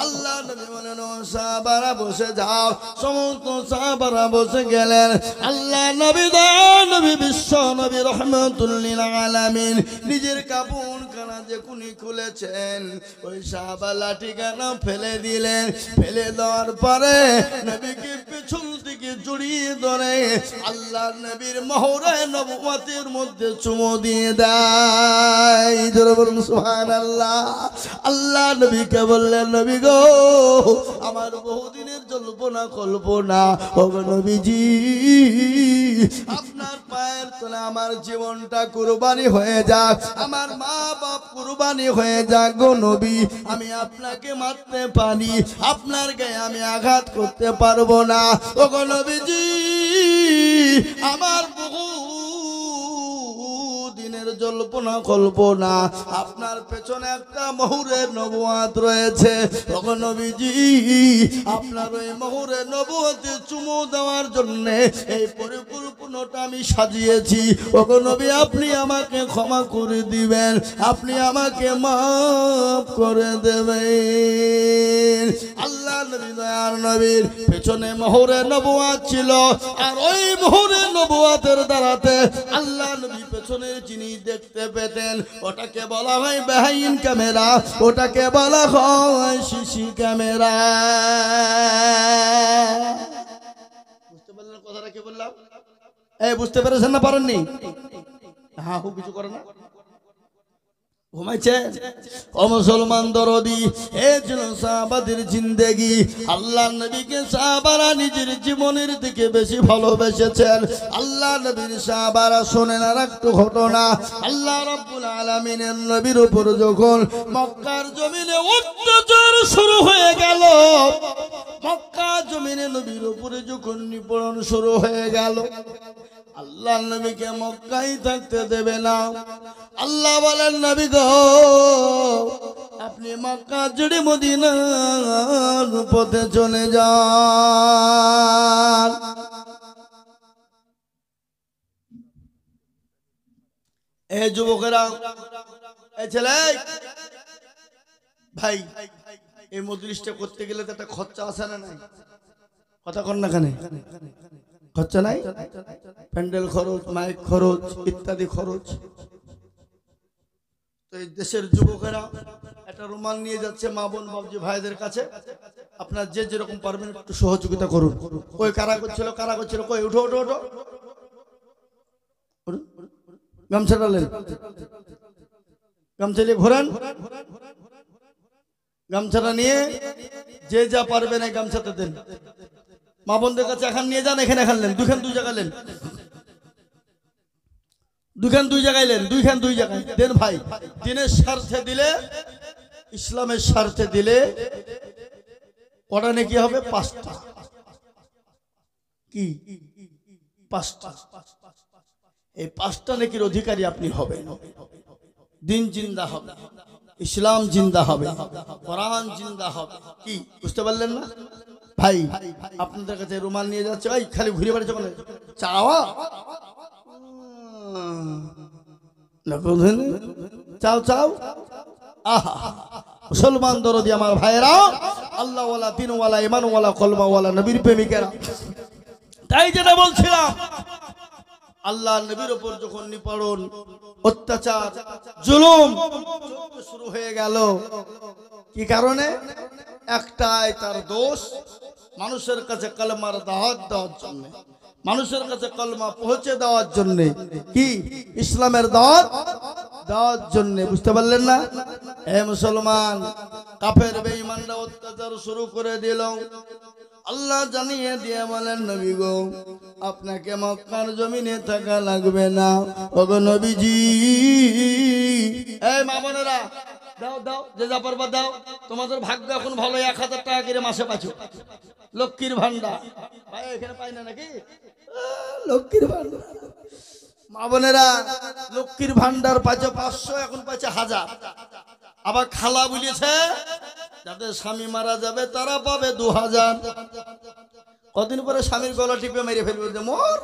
আল্লাহ নবী বলেন ও সাহাবারা বসে যাও। সমস্ত সাহাবারা বসে গেলেন। আল্লাহ নবী নবী বিশ্ব নবী রহমাতুল লিল আলামিন নিজের কাপড় খানা যে কুনি খুলেছেন, ওই সাহাবা লাঠি খানা ফেলে দিলেন। ফেলে দেওয়ার পরে নবীকে পেছন থেকে জড়িয়ে ধরে আল্লাহ নবীর মোহরে নবুয়তের মধ্যে চুমো দিয়ে দেয়। জোরে বলুন সুবহানাল্লাহ। আল্লাহ নবীকে বললেন নবী গো, আমার বহুদিনের জল্পনা কল্পনা, ও নবীজি আপনার পায়ের তলে আমার জীবনটা কুরবানি হয়ে যাক, আমার মা বাপ কুরবানি হয়ে যাক গো নবী। আমি আপনাকে মারতে পারি, আপনার গায়ে আমি আঘাত করতে পারবো না। ও গো নবীজি আমার বহু দিনের জল্পনা কল্পনা, আপনার পেছনে একটা মোহরের নবুয়ত রয়েছে। ও গো নবীজি আপনার ওই মোহরের নবুয়তে চুমু দেওয়ার জন্য এই পরিকল্পনাটা আমি সাজিয়েছি। ও গো নবী আপনি আমাকে ক্ষমা করে দিবেন, আপনি আমাকে মাফ করে দেবেন। আল্লাহ নবী দয়ার নবীর পেছনে মোহরের নবুয়ত ছিল, আর ওই মোহরের নবুয়তের দ্বারাতে আল্লাহ নবী পেছনের জিনিস দেখতে পেতেন। ওটাকে বলা হয় বেহাইন ক্যামেরা, ওটাকে বলা হয় সিসি ক্যামেরা। বুঝতে পারলেন কথাটা কি বললাম? এই বুঝতে পেরেছেন না পারেননি? হ্যাঁ খুব কিছু করে না, ঘুমাইছে। ও মুসলমান দরদি, এ ছিল সাহাবাদের জিন্দেগি। আল্লাহ নবীকে সাহাবারা নিজের জীবনের দিকে বেশি ভালোবেসেছেন। আল্লাহ নবীর সাহাবারা শোনেন আর একটু ঘটনা। আল্লাহ রাব্বুল আলামিনের নবীর উপর যখন মক্কার জমিনে অত্যাচার শুরু হয়ে গেল, মক্কা জমিনে নবীর উপরে যখন নিপীড়ন শুরু হয়ে গেল, আল্লাহ নবীকে মক্কায় থাকতে দেবে না। আল্লাহ বলেন নবী গো, আপনি মক্কা ছেড়ে মদিনার পথে চলে যান। এই যুবকেরা, এই ছেলে ভাই, এই মজলিসটা করতে গেলে তো একটা খরচা আছে না নাই? কথা কন না কেন? খরচা নাই? প্যান্ডেল খরচ, মাইক খরচ, ইত্যাদি খরচ। তো এই দেশের যুবকেরা একটা রুমাল নিয়ে যাচ্ছে মা বোন বাবজি ভাইদের কাছে। আপনার যে যেরকম পারবেন একটু সহযোগিতা করুন। কই কারা করছিল, কারা করছিল, কই উঠো উঠো উঠো, গামছাটা নেন, গামছা নিয়ে ঘোরান। গামছাটা নিয়ে যে যা পারবেন এই গামছাতে দেন। মা বোনদের কাছে এখন নিয়ে যান, এখানে খানলেন, দুইখান দুই জায়গায় লেন, দুইখান দুই জায়গায় লেন, দুইখান দুই জায়গায় দেন ভাই। দিনের স্বার্থে দিলে, ইসলামের স্বার্থে দিলে কটা নাকি হবে? 5টা। কি 5টা? এই 5টা নাকির অধিকারী আপনি হবেন। দিন জিন্দা হবে, ইসলাম জিন্দা হবে, কোরআন জিন্দা হবে। কি বুঝতে পারলেন না ভাই? আপনাদের কাছে রুমাল নিয়ে যাচ্ছে, ওই খালি ঘুরে বেড়াচ্ছে বলে চাওয়া, চাও চাও। আহা মুসলমান দরদি আমার ভাইয়েরা, আল্লাহ ওয়ালা, দিনওয়ালা, ইমানওয়ালা, কলমাওয়ালা, নবীর প্রেমিকেরা, তাই যেটা বলছিলাম, আল্লাহ নবীর উপর যখন নিপীড়ন, অত্যাচার, জুলুম শুরু হয়ে গেল, কি কারণে? একটাই তার দোষ, মানুষের কাছে কলমার দাওয়াত দেওয়ার জন্য, মানুষের কাছে কলমা পৌঁছে দেওয়ার জন্য, কি ইসলামের দাওয়াত দেওয়ার জন্য। বুঝতে পারলেন না? হে মুসলমান, কাফের বেঈমানরা অত্যাচার শুরু করে দিল। আল্লাহ জানিয়ে দিয়ে বলেন নবী গো, আপনাকে মক্কার জমিনে থাকা লাগবে না। ওগো নবীজি, এই মা বোনেরা দাও দাও, যে যা পারবা দাও। তোমাদের ভাগ্য এখন ভালো, 1000 টাকা করে মাসে পাচ্ছ, লক্ষ্মীর ভান্ডার। ভাই এখানে পাই না নাকি লক্ষ্মীর ভান্ডার? মা বোনেরা লক্ষ্মীর ভান্ডার পাচ্ছে 500, এখন পাচ্ছে 1000। আবার খালা বলেছে যাদের স্বামী মারা যাবে তারা পাবে 2000। কদিন পরে স্বামীর গলা টিপে মেরে ফেলবে, যে মোর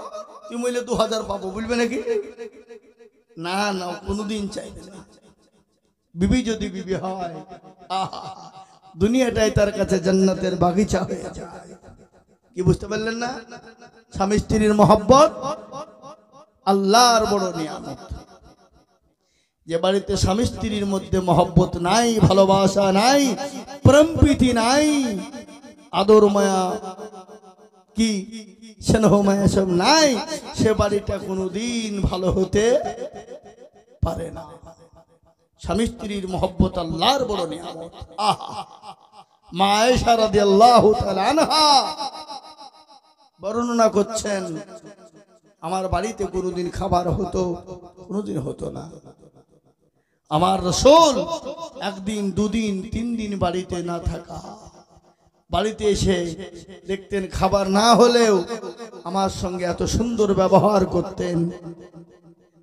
তুই মইলে 2000 পাবো, বলবে নাকি? না না, কোনোদিন চাইবে না। বিবি যদি বিবি হয়, আহা, দুনিয়াটাই তার কাছে জান্নাতের বাগিচা হয়ে যায়। কি বুঝতে পারলেন না? স্বামী স্ত্রীর মহব্বত আল্লাহর বড় নিয়ামত। যে বাড়িতে স্বামী স্ত্রীর মধ্যে মহব্বত নাই, ভালোবাসা নাই, প্রেম প্রীতি নাই, আদর মায়া কি স্নেহ মায়া সব নাই, সে বাড়িটা কোনোদিন ভালো হতে পারে না। স্বামী স্ত্রীর মহব্বত আল্লাহর বড় নিয়ামত। আহা, মা আয়েশা রাদিয়াল্লাহু তাআলা আনহা বর্ণনা করছেন, আমার বাড়িতে কোনোদিন খাবার হতো, কোনোদিন হতো না। আমার রাসূল একদিন, দুদিন, 3 দিন বাড়িতে না থাকা, বাড়িতে এসে দেখতেন খাবার না হলেও আমার সঙ্গে এত সুন্দর ব্যবহার করতেন।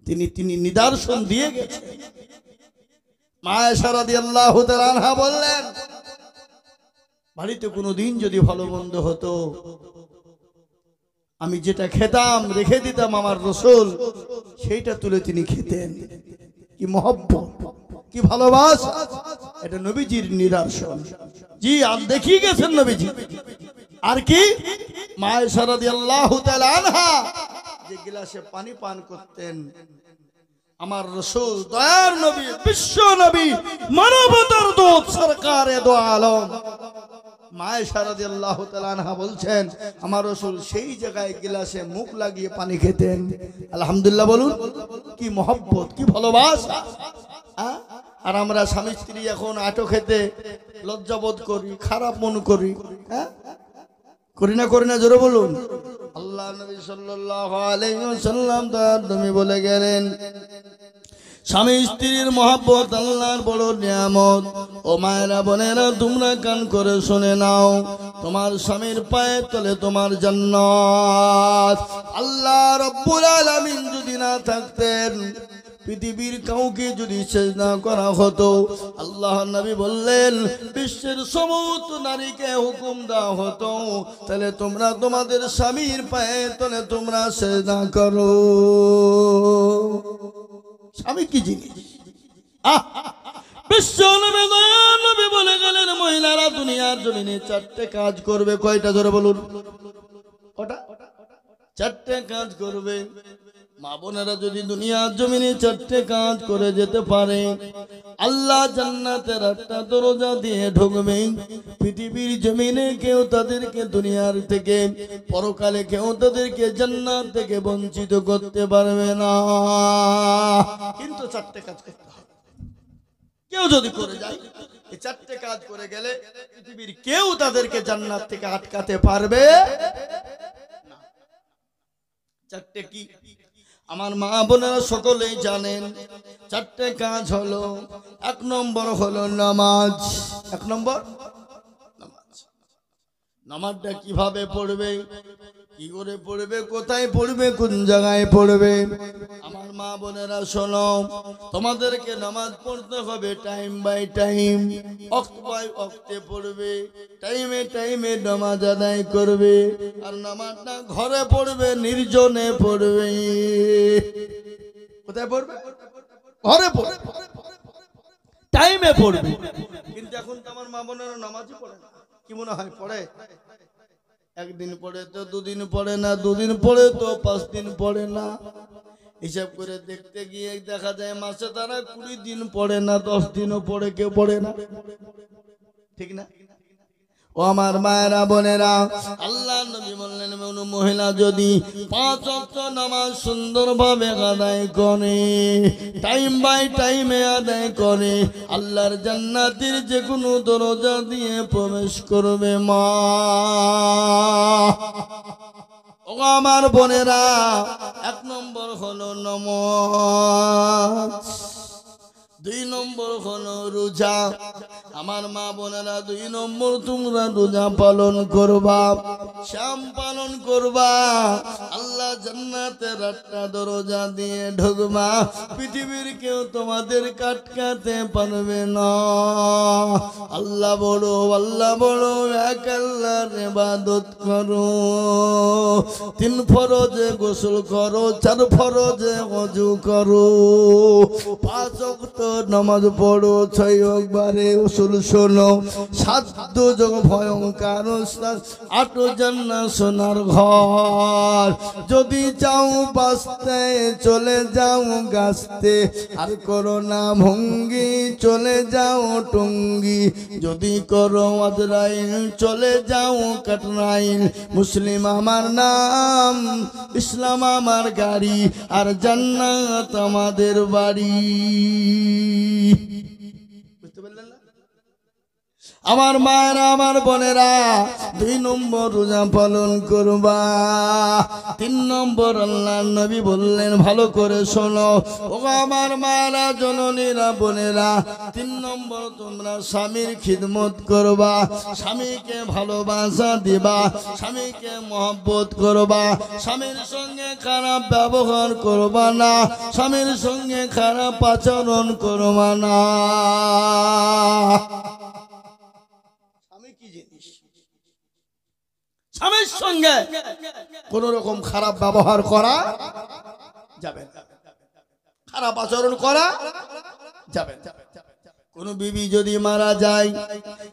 তিনি নিদর্শন দিয়ে গেছেন। মা আয়েশা রাদিয়াল্লাহু তাআলা আনহা বললেন, বাড়িতে কোনোদিন যদি ভালো মন্দ হতো, আমি যেটা খেতাম রেখে দিতাম আমার রাসূল, সেইটা তুলে তিনি খেতেন। কি মহব্বত, কি ভালোবাসা, এটা নবীজির নিদর্শন। জি, আর দেখিয়ে গেছেন নবীজি। আর কি, মা আয়েশা রাদিয়াল্লাহু তাআলা আনহা যে গ্লাসে পানি পান করতেন, আমার রাসূল দয়ার নবী, বিশ্ব নবী, মানবতার দূত, সরকারে দো আলম মা আয়েশা রাদিয়াল্লাহু তাআলা আনহা বলছেন, আমার রাসূল সেই জায়গায় গ্লাসে মুখ লাগিয়ে পানি খেতেন। আলহামদুলিল্লাহ বলুন। কি মহব্বত, কি ভালোবাসা। আর আমরা স্বামী স্ত্রী এখন আটো খেতে লজ্জাবোধ করি, খারাপ মনে করি। করি না, করি না, জোরে বলুন। আল্লাহ নবী সাল্লাল্লাহু আলাইহি ওয়াসাল্লাম তার নবী বলে গেলেন, স্বামী স্ত্রীর মহব্বত আল্লাহর বড় নিয়ামত। ও মায়েরা, বোনেরা, তোমরা কান করে শুনে নাও, তোমার স্বামীর পায়ের তলে তোমার জান্নাত। আল্লাহ রাব্বুল আলামিন যদি না থাকতেন, পৃথিবীর কাউকে যদি সেজদা করা হতো, আল্লাহ নবী বললেন বিশ্বের সমস্ত নারীকে হুকুম দেওয়া হতো, তাহলে তোমরা তোমাদের স্বামীর পায়ের তলে তোমরা সেজদা করো। স্বামী কি জিনিস? বিশ্ব নবী বলে গেলেন, মহিলারা দুনিয়ার জমিনে 4টে কাজ করবে। কয়টা? জোরে বলুন। কটা? 4টে কাজ করবে। মা বোনেরা যদি দুনিয়ার জমিনে 4টে কাজ করে যেতে পারে, আল্লাহ জান্নাতের 8টা দরজা দিয়ে ঢুকবে। পৃথিবীর জমিনে কেউ তাদেরকে দুনিয়ার থেকে, পরকালে কেউ তাদেরকে জান্নাত থেকে বঞ্চিত করতে পারবে না। কিন্তু 4টে কাজ করতে হবে। কেউ যদি করে যায়, এই 4টে কাজ করে গেলে পৃথিবীর কেউ তাদেরকে জান্নাত থেকে আটকাতে পারবে না। 4টে কি? আমার মা বোনেরা সকলেই জানেন। 4টে কাজ হলো, 1 নম্বর হলো নামাজ। 1 নম্বর নামাজ। নামাজটা কিভাবে পড়বে, কি করে পড়বে, কোথায় পড়বে, কোন জায়গায় পড়বে? আমার মা বোনেরা শোনো, তোমাদেরকে নামাজ পড়তে হবে টাইম বাই টাইম, ওয়াক্ত বাই ওয়াক্তে পড়বে, টাইমে টাইমে নামাজ আদায় করবে। আর নামাজটা ঘরে পড়বে, নির্জনে পড়বে। কোথায় পড়বে? ঘরে পড়বে, টাইমে পড়বে। কিন্তু এখন তো আমার মা বোনেরা নামাজই পড়ে না। কি মনে হয় পড়ে? 1 দিন পড়ে তো 2 দিন পড়ে না, 2 দিন পড়ে তো 5 দিন পড়ে না। হিসাব করে দেখতে গিয়ে দেখা যায় মাসে তারা 20 দিন পড়ে না, 10 দিনও পড়ে, কেউ পড়ে না। ঠিক না? ও আমার মায়েরা বোনেরা, আল্লাহ নবী বললেন, মহিলা যদি 5 ওয়াক্ত নামাজ সুন্দরভাবে আদায় করে, টাইম বাই টাইমে আদায় করে, আল্লাহর জান্নাতের যে কোনো দরজা দিয়ে প্রবেশ করবে। মা ও আমার বোনেরা, 1 নম্বর হলো নামাজ, 2 নম্বর হলো রোজা, আমার মা বোনেরা 2 নম্বর তোমরা রোজা পালন করবা, শ্যাম পালন করবা, আল্লাহ জান্নাতের 8টা দরজা দিয়ে ঢুকবা, পৃথিবীর কেউ তোমাদের কাটকাতে পারবে না। আল্লাহ বড়, আল্লাহ বড়, এক আল্লাহর ইবাদত করো, 3 ফরজে গোসল করো, 4 ফরজে ওযু করো, 5 ওয়াক্ত নামাজ পড়ো, 6 ওয়াক্তে উসুল শোনো, 7 দুজক ভয়ঙ্কর, 8 জান্নাত সোনার ঘর। যদি চাও বাঁচতে চলে যাও গাছতে, আর করো না ভঙ্গি চলে যাও টঙ্গি, যদি করো আজরাইল চলে যাও কাটরাইল। মুসলিম আমার নাম, ইসলাম আমার গাড়ি, আর জান্নাত আমাদের বাড়ি। বুঝতে পারলেন না? আমার মায়েরা, আমার বোনেরা, 2 নম্বর রোজা পালন করবা। 3 নম্বর আল্লাহর নবী বললেন, ভালো করে শোনো ও আমার মায়েরা, জননীরা, বোনেরা, 3 নম্বর তোমরা স্বামীর খিদমত করবা, স্বামীকে ভালোবাসা দিবা, স্বামীকে মহব্বত করবা, স্বামীর সঙ্গে খারাপ ব্যবহার করবা না, স্বামীর সঙ্গে খারাপ আচরণ করবা না। স্বামীর সঙ্গে কোন রকম খারাপ ব্যবহার করা যাবে না, খারাপ আচরণ করা যাবে না। কোন বিবি যদি মারা যায়,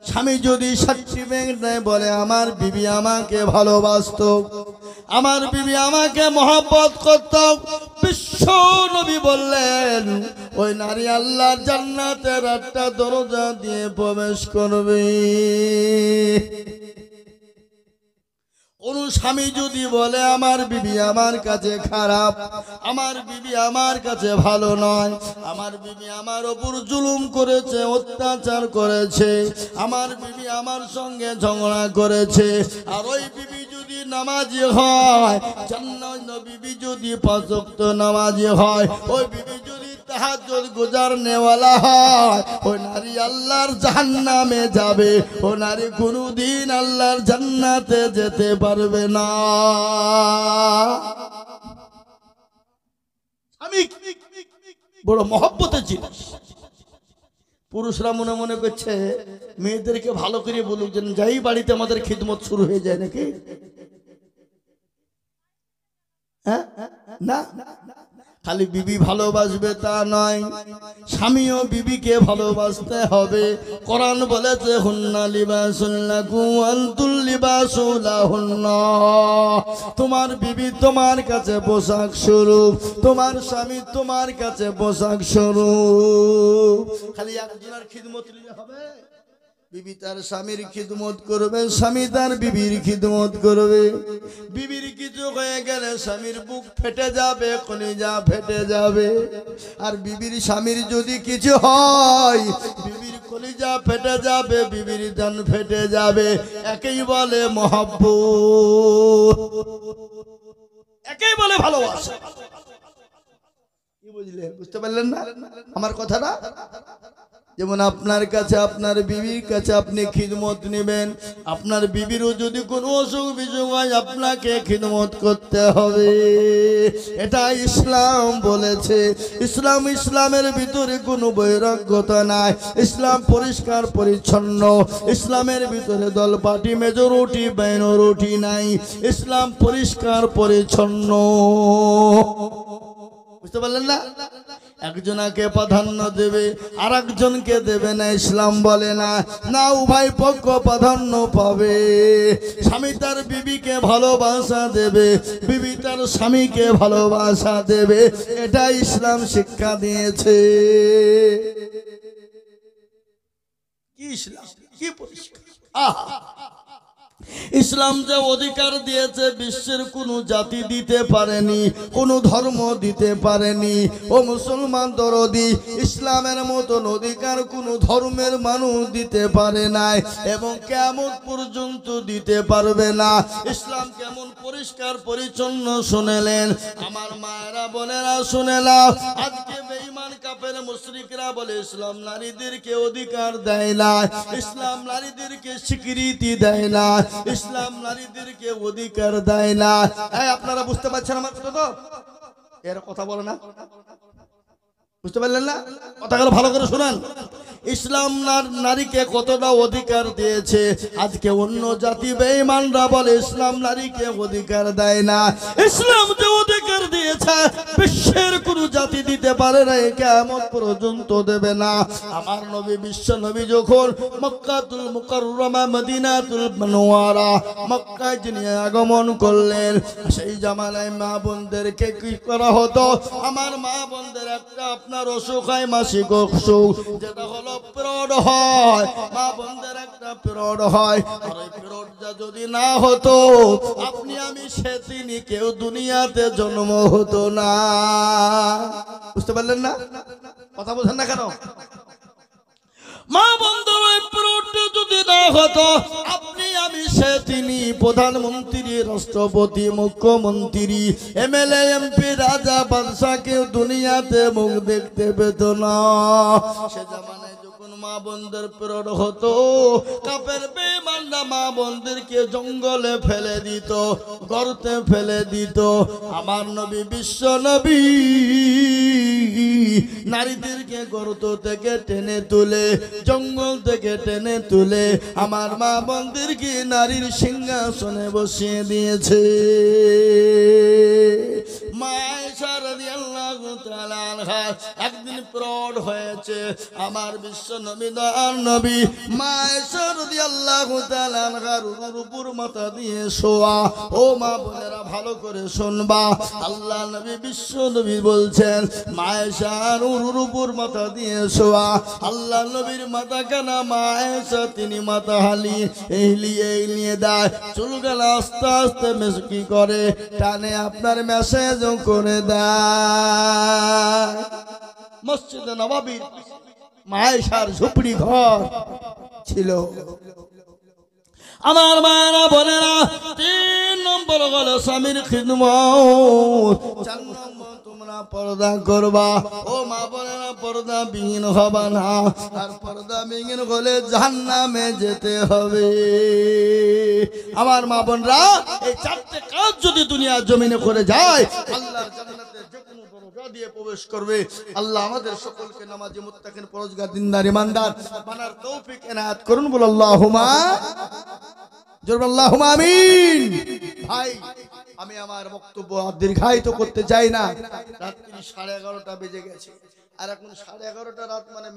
স্বামী যদি সার্টিফিকেট দেয়, বলে আমার বিবি আমাকে ভালোবাসতো, আমার বিবি আমাকে মহব্বত করত, বিশ্ব নবী বললেন ওই নারী আল্লাহর জান্নাতের 8টা দরজা দিয়ে প্রবেশ করবে। কোন স্বামী যদি বলে আমার বিবি আমার কাছে খারাপ, আমার বিবি আমার কাছে ভালো নয়, আমার বিবি আমার ওপর জুলুম করেছে, অত্যাচার করেছে, আমার বিবি আমার সঙ্গে ঝগড়া করেছে, আর ওই বিবি যদি নামাজি হয়, জান্নাত বিবি যদি 5 ওয়াক্ত নামাজি হয়, ওই বিবি যদি তাহাজ্জুদ গুজারনেওয়ালা হয়, ওই নারী আল্লাহর জাহান্নামে যাবে, ও নারী কোনদিন আল্লাহর জান্নাতে যেতে পারবে না। আমি বড় মহব্বতের জিনিস। পুরুষরা মনে মনে করছে মেয়েদেরকে ভালো করে বলুক, যেন যাই বাড়িতে আমাদের খিদমত শুরু হয়ে যায় নাকি? হ্যাঁ, না, খালি বিবি ভালোবাসবে তা নয়, স্বামীও বিবিকে ভালোবাসতে হবে। কোরআন বলেছে হুন্না লিবাসুল লাকুম ওয়া আনতুম লিবাসুল লাহুন্না। তোমার বিবি তোমার কাছে পোশাক স্বরূপ, তোমার স্বামী তোমার কাছে পোশাক স্বরূপ। খালি একজনের খিদমত নিলে হবে? বিবি তার স্বামীর খিদমত করবে, স্বামী তার বিবির খিদমত করবে। বিবির কিছু হয়ে গেলে স্বামীর বুক ফেটে যাবে, কলিজা ফেটে যাবে। আর বিবির স্বামীর যদি কিছু হয়, বিবির কলিজা ফেটে যাবে, বিবির জান ফেটে যাবে। একেই বলে মহব্বত, একেই বলে ভালোবাসা। কি বুঝলেন? বুঝতে পারলেন না আমার কথাটা? যেমন আপনার কাছে, আপনার বিবির কাছে আপনি খিদমত নেবেন, আপনার বিবিরও যদি কোনো অসুখ বিসুখ হয়, আপনাকে খিদমত করতে হবে। এটা ইসলাম বলেছে। ইসলামের ভিতরে কোনো বৈরাগ্যতা নাই। ইসলাম পরিষ্কার পরিচ্ছন্ন। ইসলামের ভিতরে দল পার্টি, মেজরিটি মাইনরিটি নাই। ইসলাম পরিষ্কার পরিচ্ছন্ন। বুঝতে পারলেন না? একজনকে প্রাধান্য দেবে, আর একজনকে দেবে না। ইসলাম বলে না, না, উভয় পক্ষ প্রাধান্য পাবে। স্বামী তার বিবিকে ভালোবাসা দেবে, বিবি তার স্বামীকে ভালোবাসা দেবে। এটা ইসলাম শিক্ষা দিয়েছে। কি ইসলাম, কি পরিষ্কার! আহা, ইসলাম যে অধিকার দিয়েছে বিশ্বের কোনো জাতি দিতে পারেনি, কোনো ধর্ম দিতে পারেনি। ও মুসলমান দরদি, ইসলামের মতন অধিকার কোনো ধর্মের মানুষ দিতে পারে নাই এবং কিয়ামত পর্যন্ত দিতে পারবে না। ইসলাম কেমন পরিষ্কার পরিচ্ছন্ন শুনেলেন আমার মায়েরা বোনেরা, শুনে নাও। আজকে বেঈমান কাফের মুশরিকরা বলে ইসলাম নারীদেরকে অধিকার দেয় না, ইসলাম নারীদেরকে স্বীকৃতি দেয় না, ইসলাম নারীদেরকে অধিকার দেয় না। আপনারা বুঝতে পারছেন আমার কথা? তো এর কথা বলে না, বুঝতে পারলেন না? কথাগুলো ভালো করে শুনেন। ইসলাম নারীকে কতটা অধিকার দিয়েছে, আজকে অন্য জাতি বেঈমানরা বলে ইসলাম নারীকে অধিকার দেয় না। ইসলাম যে অধিকার দিয়েছে বিশ্বের কোন জাতি দিতে পারে না, কিয়ামত পর্যন্ত দেবে না। আমার নবী বিশ্ব নবী যখন মক্কাতুল মুকাররমা মদিনাতুল মুনাওয়ারা মক্কায় যিনি আগমন করলেন, সেই জামানায় মা বোনদেরকে কি করা হতো? আমার মা বোনদের একটা আপনার অসুখ হয়, মাসিক অসুখ, যেটা হলো পিরিয়ড হয়। মা বোনদের একটা পিরিয়ড হয়, আর এই পিরিয়ডটা যদি না হতো আপনি আমি সেদিনই কেউ দুনিয়াতে জন্ম হতো না। বুঝতে পারলেন না? কথা বোঝেন না কেন? মা বন্ধুর ওই পিরিয়ডটা যদি না হতো আপনি আমি সেদিনই প্রধানমন্ত্রী, রাষ্ট্রপতি, মুখ্যমন্ত্রী, এমএলএ, এমপি, রাজা, বাদশা কেউ দুনিয়াতে মুখ দেখতে পেত না। সে জামানায় যখন মা বোনদের পিরিয়ড হতো, কাফের বেঈমানরা মা বোনদেরকে জঙ্গলে ফেলে দিত, গর্তে ফেলে দিত। আমার নবী বিশ্ব নবী নারীদেরকে গর্ত থেকে টেনে তুলে, জঙ্গল থেকে টেনে তুলে আমার মা বোনদেরকে নারীর সিংহাসনে বসিয়ে দিয়েছে। মা আয়েশা রাদিয়াল্লাহু তাআলা আনহা একদিন পিরিয়ড হয়েছে, আমার বিশ্ব নবী দয়ার নবী মা আয়েশা রাদিয়াল্লাহু তাআলা আনহার উপর মাথা দিয়ে শোয়া। ও মা বোনেরা ভালো করে শুনবা, আল্লাহ নবী বিশ্ব নবী বলছেন মা আয়েশার উপর মাথা দিয়ে শোয়া। আল্লাহ নবীর মাথা কানা, মা আয়েশা তিনি মাথা হিলিয়ে দেয়, চুলগুলো আস্তে আস্তে কি করে টানে আপনার মেসেজ করে দেয়। মসজিদে নববীর মা আয়েশার ঝুপড়ি ঘর ছিল। আমার মায়েরা বোনেরা, 3 নম্বর হলো স্বামীর খিদমত, 4 নম্বর তোমরা পর্দা করবা। ও মা বোনেরা, পর্দা বিহীন হবা না, আর পর্দা বিহীন হলে জাহান্নামে যেতে হবে। আমার মা বোনরা, এই 4টে কাজ যদি দুনিয়ার জমিনে করে যায় আল্লাহর জান্নাতে যে কোনো দরজা দিয়ে প্রবেশ করবে। আল্লাহ আমাদের সকলকে নামাজি, মুত্তাকিন, পরহেজগার, দিনদার, ইমানদার বানার তৌফিক এনায়েত করুন। বল আল্লাহুম্মা আল্লাহুম্মা আমিন। ভাই, আমি আমার বক্তব্য দীর্ঘায়িত করতে চাই না। রাত্রি 11:30 বেজে গেছে, আর এখন 11:30 রাত মানে